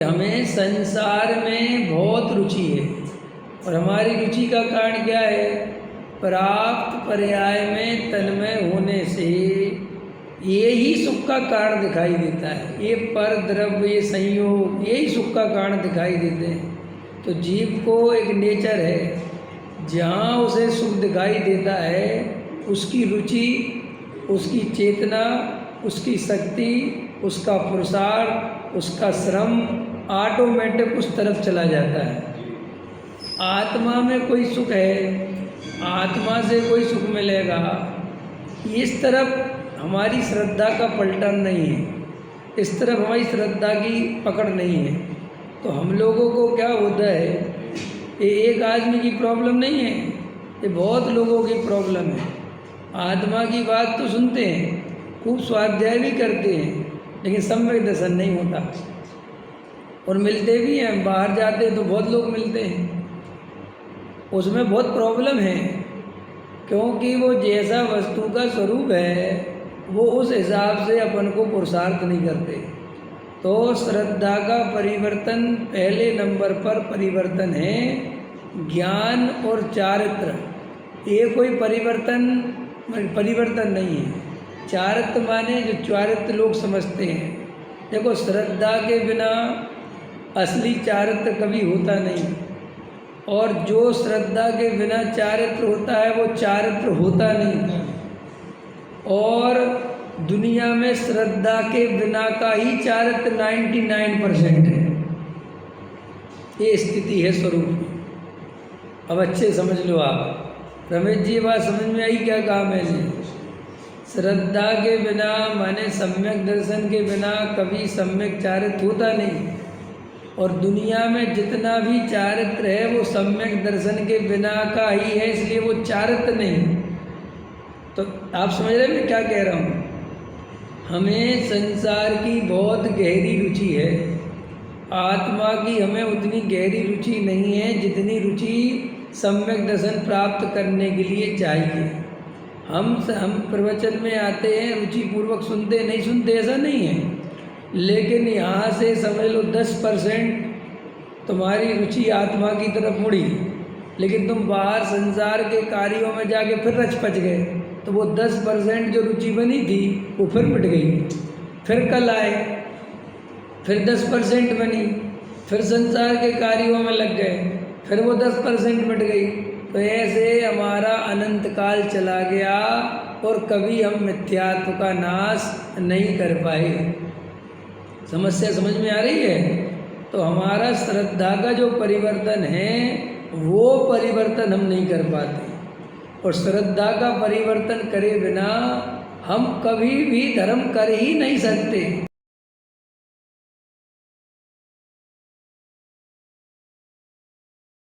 हमें संसार में बहुत रुचि है और हमारी रुचि का कारण क्या है? प्राप्त पर्याय में तन्मय होने से ये ही सुख का कारण दिखाई देता है। ये पर द्रव्य, ये संयोग, यही सुख का कारण दिखाई देते हैं। तो जीव को एक नेचर है, जहाँ उसे सुख दिखाई देता है उसकी रुचि, उसकी चेतना, उसकी शक्ति, उसका पुरुषार्थ, उसका श्रम ऑटोमेटिक उस तरफ चला जाता है। आत्मा में कोई सुख है, आत्मा से कोई सुख मिलेगा, इस तरफ हमारी श्रद्धा का पलटन नहीं है, इस तरफ हमारी श्रद्धा की पकड़ नहीं है। तो हम लोगों को क्या होता है, ये एक आदमी की प्रॉब्लम नहीं है, ये बहुत लोगों की प्रॉब्लम है। आत्मा की बात तो सुनते हैं, खूब स्वाध्याय भी करते हैं, लेकिन सम्यक दर्शन नहीं होता। और मिलते भी हैं, बाहर जाते हैं तो बहुत लोग मिलते हैं, उसमें बहुत प्रॉब्लम है, क्योंकि वो जैसा वस्तु का स्वरूप है वो उस हिसाब से अपन को पुरुषार्थ नहीं करते। तो श्रद्धा का परिवर्तन पहले नंबर पर परिवर्तन है ज्ञान और चारित्र। ये कोई परिवर्तन नहीं है। चारित्र माने जो चारित्र लोग समझते हैं। देखो, श्रद्धा के बिना असली चारित्र कभी होता नहीं, और जो श्रद्धा के बिना चारित्र होता है वो चारित्र होता नहीं। और दुनिया में श्रद्धा के बिना का ही चारित्र 99% है। ये स्थिति है स्वरूप की। अब अच्छे समझ लो आप। रमेश जी, बात समझ में आई क्या कहा मैंने? श्रद्धा के बिना माने सम्यक दर्शन के बिना कभी सम्यक चारित्र होता नहीं। और दुनिया में जितना भी चारित्र है वो सम्यक दर्शन के बिना का ही है, इसलिए वो चारित्र नहीं। तो आप समझ रहे हैं मैं क्या कह रहा हूँ? हमें संसार की बहुत गहरी रुचि है, आत्मा की हमें उतनी गहरी रुचि नहीं है जितनी रुचि सम्यक दर्शन प्राप्त करने के लिए चाहिए। हम प्रवचन में आते हैं, रुचिपूर्वक सुनते, नहीं सुनते ऐसा नहीं है, लेकिन यहाँ से समझ लो 10% तुम्हारी रुचि आत्मा की तरफ मुड़ी, लेकिन तुम बाहर संसार के कार्यों में जाके फिर रच पच गए, तो वो 10% जो रुचि बनी थी वो फिर मिट गई। फिर कल आए, फिर 10% बनी, फिर संसार के कार्यों में लग गए, फिर वो 10% मिट गई। तो ऐसे हमारा अनंत काल चला गया और कभी हम मिथ्यात्व का नाश नहीं कर पाए। समस्या समझ में आ रही है? तो हमारा श्रद्धा का जो परिवर्तन है वो परिवर्तन हम नहीं कर पाते, और श्रद्धा का परिवर्तन करे बिना हम कभी भी धर्म कर ही नहीं सकते।